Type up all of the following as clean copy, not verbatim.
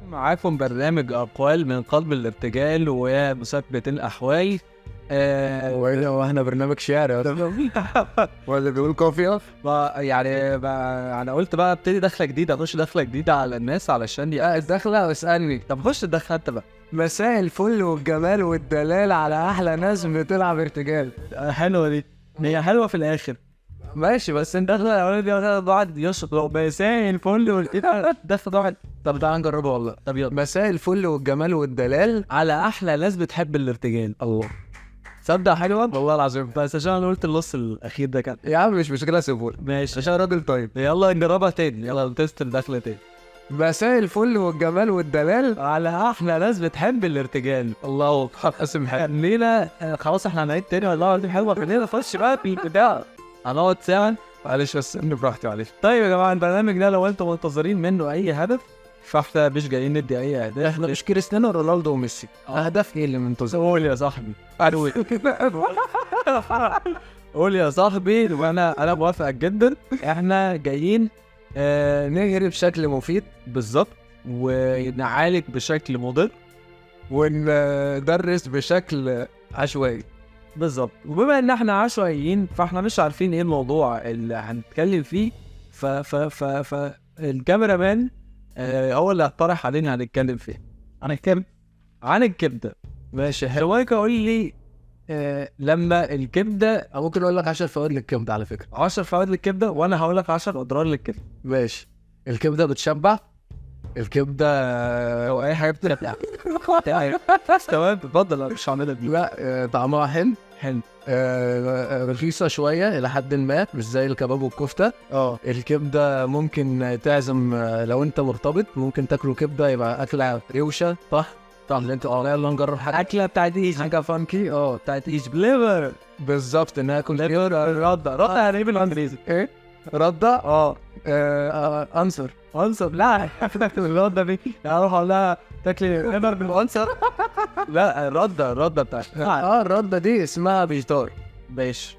معاكم برنامج أقوال من قلب الارتجال ومثبت الأحوال. واحنا برنامج شعر ولا بيقول كافيه. أنا قلت بقى ابتدي دخلة جديدة، أخش دخلة جديدة على الناس علشان الدخله واسالني. طب خش الدخلة أنت بقى. مساء الفل والجمال والدلال على احلى ناس بتلعب ارتجال. حلوة دي، هي حلوة في الآخر ماشي، بس انت الدخلة الأولانية دي واحد يشرب مساء الفل والكده دخلة واحد. طب تعالى نجربها والله. طب يلا. مساء الفل والجمال والدلال على أحلى ناس بتحب الارتجال. الله. تصدق حلوة والله العظيم، بس عشان أنا قلت النص الأخير ده كان يا عم مش مشكله، سيبهولي ماشي. عشان راجل طيب. يلا نجربها تاني، يلا نتست الدخلة تاني. مساء الفل والجمال والدلال على احلى ناس بتحب الارتجال. الله قسم حاجه. خلينا خلاص احنا هنعيد تاني والله دي حلوه، خلينا نخش بقى في البتاع. هنقعد ساعه. معلش بس اني براحتي معلش. طيب يا جماعه البرنامج ده لو انتم منتظرين منه اي هدف فاحنا مش جايين ندي اي اهداف. احنا مش كريستيانو رونالدو وميسي. اهداف ايه اللي منتظر؟ قول يا صاحبي، قول يا صاحبي، وانا موافقك جدا. احنا جايين نجري بشكل مفيد بالظبط، ونعالج بشكل مضر، وندرس بشكل عشوائي بالظبط. وبما ان احنا عشوائيين فاحنا مش عارفين ايه الموضوع اللي هنتكلم فيه، الكاميرا مان هو اللي هقترح علينا هنتكلم فيه. هنتكلم عن الكبده. ماشي حلو. شوية قول لي لما الكبده، أو ممكن اقول لك 10 فوائد للكبده على فكره. 10 فوائد للكبده وانا هقول لك 10 اضرار للكبده. ماشي. الكبده بتشبع. الكبده او اي حاجه بتبقى تمام. اتفضل، انا مش هعملها دي. لا طعمها حلو. حلو. رخيصه شويه الى حد ما، مش زي الكباب والكفته. الكبده ممكن تعزم، لو انت مرتبط ممكن تاكلوا كبده يبقى اكله روشه. صح اللي انت يلا نجرب حاجه اكله بتاعت ايش، حاجه فانكي بتاعت ايش بليفر بالظبط. ناكل رده يعني ايه بالانجليزي؟ ايه رده؟ انصر لا الرده دي اروح اقول لها تاكلي ليفر بالانصر. لا الرده بتاعت الرده دي اسمها فيجيتار. باش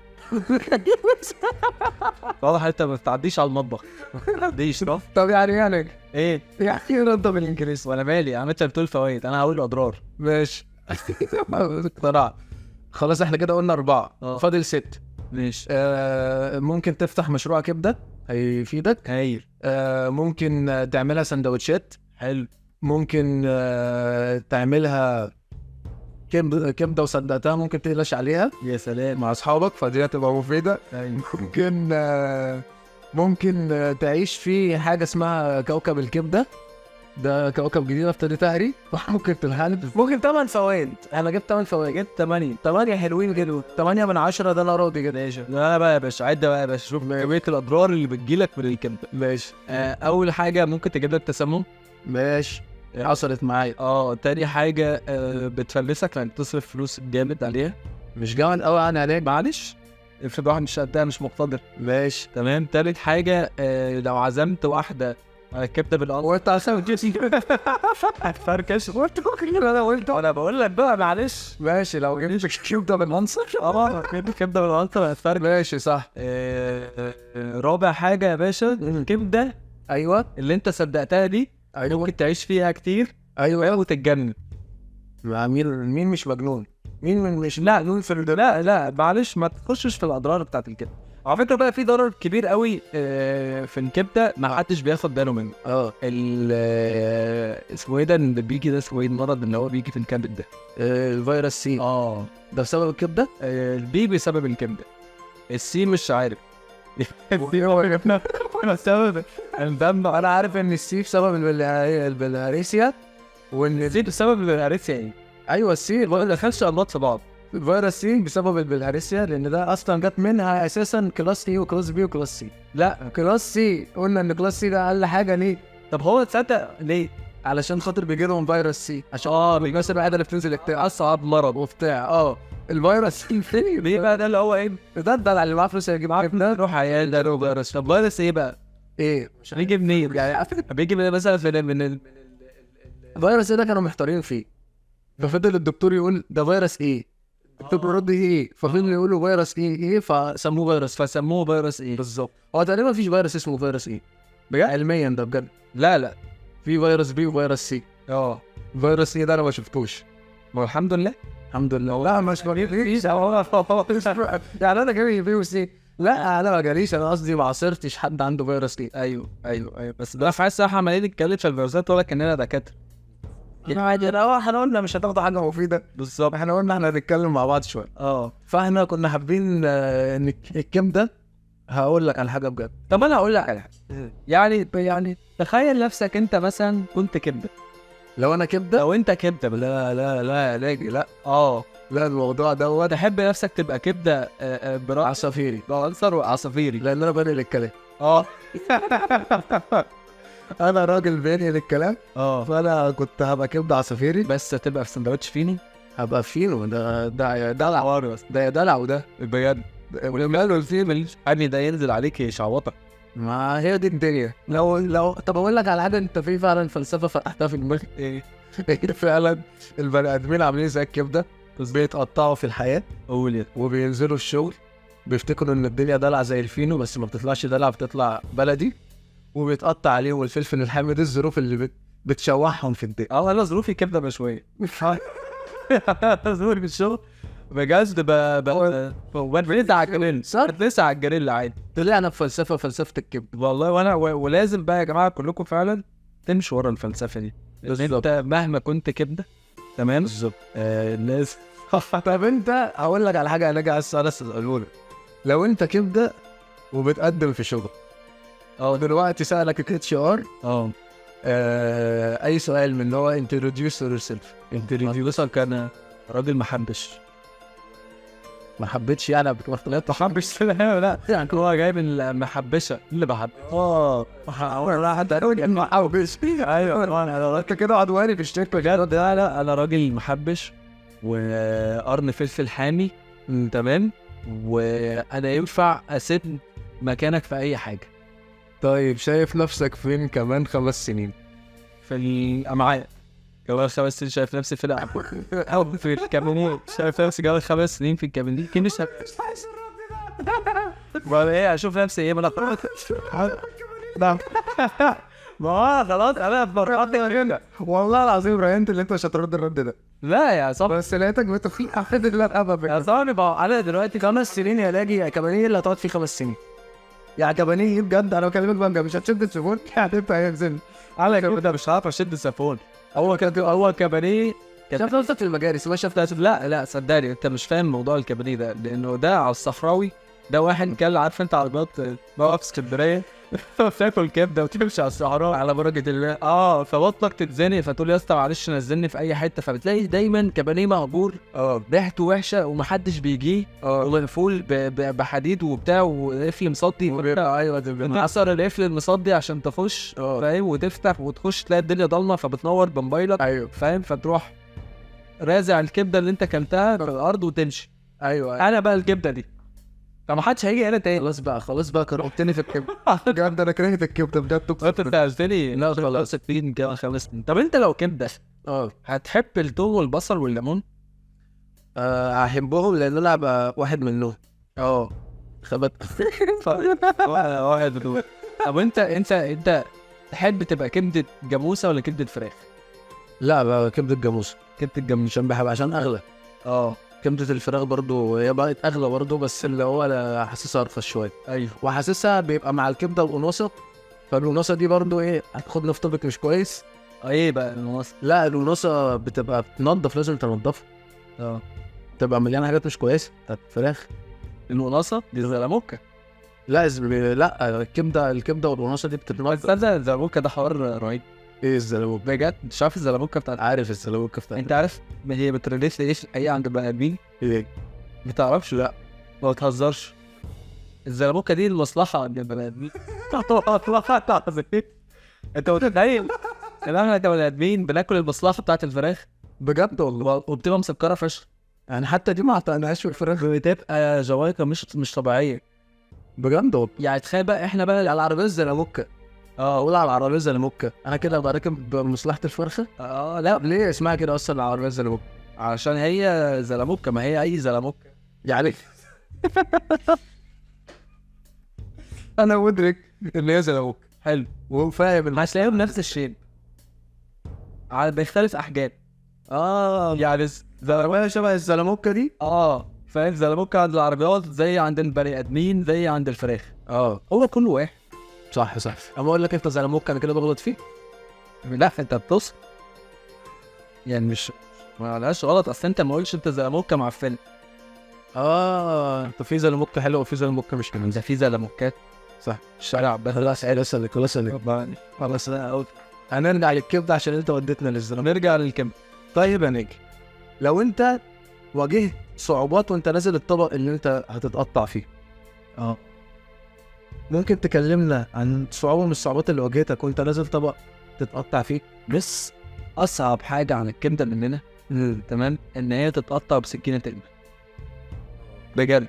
واضح انت ما بتعديش على المطبخ. ديش رف. طب يعني ايه يعني رده بالانجليزي. وانا مالي، انا انت بتقول فوائد انا هقول اضرار. ماشي. اقتنعت. خلاص احنا كده قلنا 4. فاضل 6. ماشي. ممكن تفتح مشروع كبده هيفيدك. هايل. ممكن تعملها سندوتشات. حلو. ممكن تعملها كبده وصدقتها ممكن تقلش عليها. يا سلام. مع اصحابك فدي هتبقى مفيده. ممكن تعيش في حاجه اسمها كوكب الكبده. ده كوكب جديد ابتديت اقري. ممكن تلحق. ممكن 8 فوائد. انا جبت 8 فوائد. جبت 8 حلوين كده. 8 من 10 ده انا راضي كده. ماشي. لا بقى يا باشا، عد بقى يا باشا، شوف كميه الاضرار اللي بتجيلك من الكبده. ماشي. اول حاجه ممكن تجيب لك تسمم. ماشي. حصلت معايا. تاني حاجه بتفلسك لانك تصرف فلوس جامد عليها. مش جوعان قوي انا عليك. معلش افرض واحد مش قدها مش مقتدر. ماشي تمام. تالت حاجه لو عزمت واحده كبده بالقلب وانت عشان جيسي فركش انا بقول لك بقى معلش. ماشي لو جبت كبده بالعنصر. كبده بالقلب هتفركش. ماشي صح. رابع حاجه يا باشا الكبده. ايوه اللي انت صدقتها دي. ايوه ممكن تعيش فيها كتير. ايوه وتتجنن. مين مش مجنون؟ مين مش مجنون في لا معلش ما تخشش في الاضرار بتاعت الكبده. على فكره بقى في ضرر كبير قوي في الكبده ما حدش بياخد باله منه. اسمه ايه ده اللي بيجي ده؟ اسمه ايه المرض اللي هو بيجي في الكبد ده؟ الفيروس سي. ده بسبب الكبده. البي بسبب الكبده. السي مش عارف. السي هو جبنا بسبب الدم. انا عارف ان السي بسبب البلهارسيا، وان السي بسبب البلهارسيا. ايه ايوه السي ما دخلش امراض في بعض. الفيروس سي بسبب البلهارسيا لان ده اصلا جت منها اساسا كلاس اي وكلاس بي وكلاس سي. لا كلاس سي، قلنا ان كلاس سي ده اقل حاجه. ليه؟ طب هو تصدق ليه؟ علشان خاطر بيجي لهم فيروس سي. عشان الناس الوحيده اللي بتنزل اصعب مرض وبتاع. الفيروس سي ليه بقى؟ ده اللي هو ايه؟ ده اللي معاه فلوس يجيب معاه ده روح عيال ده له فيروس. طب فيروس ايه بقى؟ ايه مش بيجي منين؟ يعني بيجي مثلا من الفيروس ده كانوا محتارين فيه، ففضل الدكتور يقول ده فيروس ايه، الدكتور بيرد ايه، ففضل يقولوا فيروس ايه فسموه فيروس ايه بالظبط. هو تقريبا مفيش فيروس اسمه فيروس ايه. بجد؟ علميا ده بجد. لا في فيروس بي وفيروس سي. فيروس سي ده انا ما شفتوش ما الحمد لله. الحمد لله. لا مش بجيبش يعني انا جاي بي وسي. لا انا ما جاليش، انا قصدي ما عاصرتش حد عنده فيروس سي. ايوه بس ده في الصراحه عمالين نتكلم في الفيروسات ولا كاننا دكاتره. احنا قلنا مش هتاخدوا حاجه مفيده، بالظبط. احنا قلنا احنا هنتكلم مع بعض شويه. فاحنا كنا حابين ان الكم ده. هقول لك على حاجه بجد. طب انا هقول لك على حاجه، يعني تخيل نفسك انت مثلا كنت كبده. لو انا كبده، لو انت كبده لا لا لا الموضوع ده تحب نفسك تبقى كبده عصافيري، بعنصر وعصافيري، لان انا بنقل الكلام. اه انا راجل بنقل الكلام. فانا كنت هبقى كبده عصافيري، بس تبقى في سندوتش فينو. هبقى فينو. ده دلع، حوار بس ده دلع وده بجد. ولما قالوا الفيلم الحامي ده ينزل عليك يشعوطك. ما هي دي الدنيا. لو طب اقول لك على حاجه، انت في فعلا فلسفه فتحتها في دماغي. ايه؟ فعلا البني ادمين عاملين زي الكبده، بيتقطعوا في الحياه قول. وبينزلوا الشغل بيفتكروا ان الدنيا دلع زي الفينو، بس ما بتطلعش دلع، بتطلع بلدي، وبيتقطع عليهم الفلفل الحامي. دي الظروف اللي بتشوحهم في الدنيا. انا ظروفي كبده مشويه. ظروفي في الشغل بجد بنلسع على الجريل. بنلسع على الجريل عادي. طلعنا بفلسفه الكبده والله. وانا ولازم بقى يا جماعه كلكم فعلا تمشوا ورا الفلسفه دي. انت مهما كنت كبده تمام بالظبط لازم. طب انت هقول لك على حاجه، انا جاي اسالك. لو انت كبده وبتقدم في شغل، دلوقتي سالك اتش ار اي سؤال من اللي هو انتروديوس يور سيلف. انتروديوسر كان راجل ما حبيتش يعني قبل كده اختلاط محبش. لا يعني هو جايب المحبشه اللي بحب. لا حد قال لي انه محبش. ايوه انت كده عدواني في الشركه بجد. لا انا راجل محبش وقرن فلفل حامي تمام، وانا ينفع اسد مكانك في اي حاجه. طيب شايف نفسك فين كمان 5 سنين؟ في الامعاء. كمان 5 سنين شايف نفسي في الألعاب أو في الكابينيه. شايف نفسي كمان 5 سنين في الكابينيه. كني شايف ولا ايه؟ اشوف نفسي ايه؟ ما ما خلاص انا اتبرعت هنا. والله العظيم راينت اللي انت مش هترد الرد ده. لا يا صاحبي بس لقيتك بتفيق احد الله الابد يا صاحبي. بقى انا دلوقتي 5 سنين يا لاجي يا كابانيه اللي هتقعد فيه 5 سنين. يا كابانيه بجد انا بكلمك بقى، مش هتشد السفون هتبقى هينزل على كده. مش عارف اشد السفون. هو كابانيه شفت نفسك في المجالس ما شفت. لا صدقني انت مش فاهم موضوع الكابانيه ده، لانه ده على الصفراوي. ده واحد كان عارف انت عربيات موقف اسكندريه بتاكل كبده وتمشي على الصحراء على بركه الله. فبطنك تتزنق فتقول يا اسطى معلش نزلني في اي حته، فبتلاقي دايما كابانيه مهجور ريحته وحشه ومحدش بيجيه ومقفول بحديد وبتاع وقفل مصدي. ايوه بتكسر القفل المصدي عشان تخش فاهم، وتفتح وتخش تلاقي الدنيا ضلمه فبتنور بموبايلك. ايوه فاهم. فتروح رازع الكبده اللي انت كلتها في الارض وتمشي. ايوه انا بقى الكبده دي، فما حدش هيجي هنا تاني. خلاص بقى كرهتني في الكبده بجد. انا كرهت الكبده بجد. انت سالتني لا خلاص 60 كده 5 سنين. طب انت لو كبده هتحب الثوم والبصل والليمون؟ هحبهم لان انا ابقى واحد منهم. خبط واحد منهم. طب انت تحب تبقى كبده جاموسه ولا كبده فراخ؟ لا بقى كبده جاموسه. كبده الجاموسه عشان اغلى. كبدة الفراخ برضو هي بقت اغلى برضو، بس اللي هو انا حاسسها ارخص شويه. ايوه وحاسسها بيبقى مع الكبده القناصه، فالقناصه دي برضو ايه هتاخدنا في طبق مش كويس. ايه بقى القناصه؟ لا القناصه بتبقى بتنضف، لازم تنضفها. تبقى مليانه حاجات مش كويسه بتاعت الفراخ. القناصه دي زلموكه. لا الكبده والقناصه دي بتتنضف. تصدق الزلموكه ده حوار رهيب. ايه الزلموكه بجد؟ مش عارف الزلموكه بتاعت؟ عارف الزلموكه بتاعت. انت عارف ما هي بتريليس ايش الحقيقه عند البني ادمين؟ ايه ما تعرفش؟ لا ما بتهزرش. الزلموكه دي المصلحه عند البني ادمين. انت متخيل ان احنا كبني ادمين بناكل المصلحه بتاعت الفراخ؟ بجد والله. وبتبقى مسكره فشخ يعني حتى دي ما عطيناهاش في الفراخ. بتبقى جوايكه مش طبيعيه بجد والله. يعني تخيل بقى احنا بقى على العربيه الزلموكه. اقول على العربيه الزلموكه انا كده ابقى راكب مصلحه الفرخه. لا ليه اسمها كده اصلا العربيه الزلموكه؟ عشان هي زلموكه، ما هي اي زلموكه يعني. انا مدرك ان هي زلموكه حلو، وفاهم هتلاقيهم نفس الشيب بيختلف احجام. يعني زلموكه شبه الزلموكه دي. فاهم، زلموكه عند العربيات زي عند البني ادمين زي عند الفراخ. هو كله واحد. صح. اما اقول لك انت زلموكه انا كده بغلط فيه. لا انت بتص يعني مش ما لهاش غلط، اصل انت ما قلتش انت زلموكه معفنه. انت في زلموكه حلوه وفي زلموكه مش حلوه. ده في زلموكات صح. الشارع بس. خلاص انا قلت هنرجع للكبده عشان انت وديتنا للزلموكه. نرجع للكبده. طيب يا نجم، لو انت واجهت صعوبات وانت نازل الطبق اللي انت هتتقطع فيه، ممكن تكلمنا عن صعوبة من الصعوبات اللي واجهتك وانت نازل طبق تتقطع فيه؟ بس اصعب حاجه عن الكبده مننا تمام ان هي تتقطع بسكينه تقلب. بجد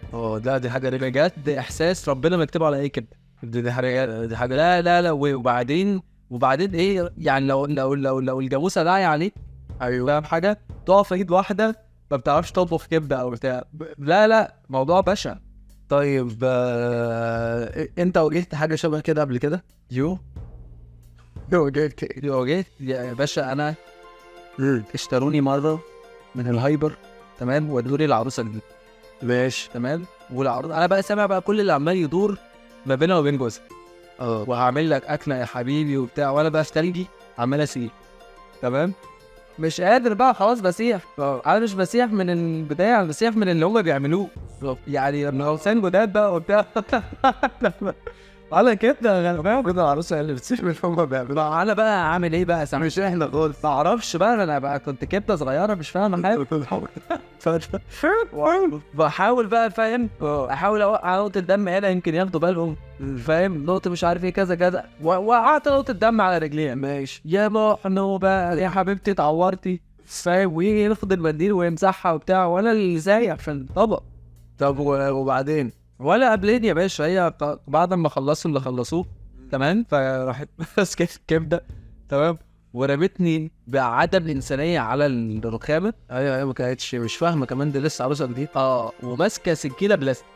دي حاجه بجد احساس ربنا مكتوب على اي كبده. دي حاجه لا وبعدين ايه يعني لو الجاموسه داعيه عليك، ايوه فاهم حاجه، تقف في ايد واحده ما بتعرفش تطبخ كبده او بتاع. لا موضوع بشع. طيب انت واجهت حاجه شبه كده قبل كده؟ واجهت يا باشا. انا اشتروني مره من الهايبر تمام، وادوا لي العروسه دي ماشي تمام، والعروسه انا بقى سامع بقى كل اللي عمال يدور ما بينها وبين جوزها. وهعمل لك اكله يا حبيبي وبتاع، وانا بقى في تلجي عمال اسيح تمام، مش قادر بقى خلاص بسيح. انا مش بسيح من البدايه، انا بسيح من اللي هم بيعملوه يعني من غوسان جداد بقى وبتاع. على كده غالبا كده العروسه اللي بتسيح من هم بيعملوه. انا بقى اعمل ايه بقى مش احنا خالص، ما اعرفش بقى. انا بقى كنت كبده صغيره مش فاهم حاجه. بحاول بقى فاهم، احاول اوقع نقطه الدم هنا يمكن ياخدوا بالهم فاهم، نقطه مش عارف ايه كذا كذا، وقعت نقطه الدم على رجليها. ماشي يا محنو بقى يا حبيبتي اتعورتي فاهم، ويجي ياخد المنديل ويمسحها وبتاع، وانا اللي سايح في الطبق. طب وبعدين ولا قبلين يا باشا، هي بعد ما خلصوا اللي خلصوه تمام، فراحت ماسكه الكبده تمام ورمتني بعدم الانسانيه على الرخامه. ايوه ما كانتش مش فاهمه كمان، دي لسه عروسه جديد. وماسكه سكينه بلاستيك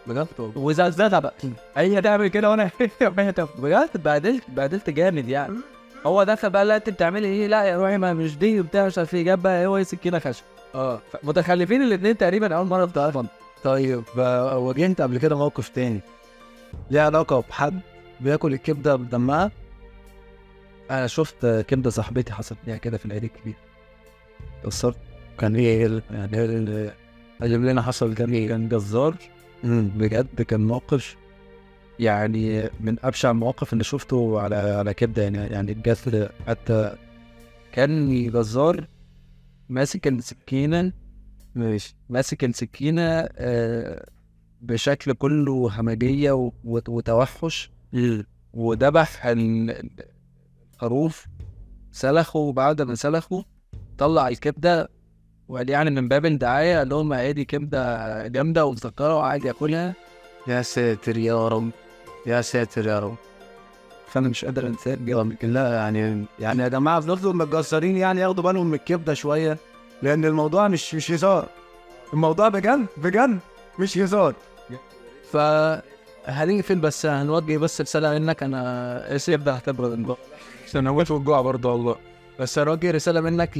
بجد وزلزلها بقى. هي تعمل كده وانا بجد اتبهدلت جامد يعني. هو دخل بقى، لا انت بتعملي ايه؟ لا يا روحي ما مش دي وبتاع مش عارف ايه، جاب بقى هو سكينه خشب. متخلفين الاثنين تقريبا اول مره في طرفنا. طيب واجهت قبل كده موقف تاني ليه علاقه بحد بياكل الكبده بدمها؟ انا شفت كبده صاحبتي حصل فيها كده في العيد الكبير، قصرت. كان ايه يعني اللي لنا حصل؟ كان جزار بجد. كان موقف يعني من ابشع المواقف اللي شفته على كبده يعني بجد. حتى كان جزار ماسك السكينه، ماسك السكينه بشكل كله همجيه وتوحش، وذبح الخروف، سلخه، وبعد ما سلخه طلع الكبده وقال يعني من باب الدعايه قال لهم عادي كبده جامده ومسكره وعادي ياكلها. يا ساتر يا رب، يا ساتر يا رب. فانا مش قادر انساه. لا يعني يا جماعه بنطلب من الجزارين يعني ياخدوا بالهم من الكبده شويه، لان الموضوع مش هزار، الموضوع بجد مش هزار. فهنقفل بس هنوجه بس رساله منك. انا اسف ده هتبرد عشان هموت والجوع برضه والله، بس هنوجه رساله منك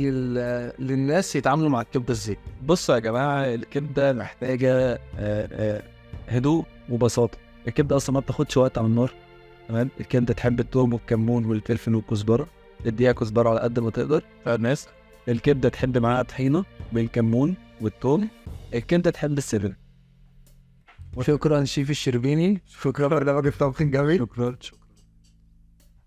للناس يتعاملوا مع الكبده ازاي. بصوا يا جماعه، الكبده محتاجه هدوء وبساطه. الكبده اصلا ما بتاخدش وقت على النار تمام. الكبده تحب الثوم والكمون والفلفل والكزبره، اديها كزبره على قد ما تقدر الناس. الكبده تحب معاها طحينه بالكمون والثوم. الكبده تحب السبن. شكرا شيف الشربيني، شكرا برنامج الطبخ الجميل. شكرا.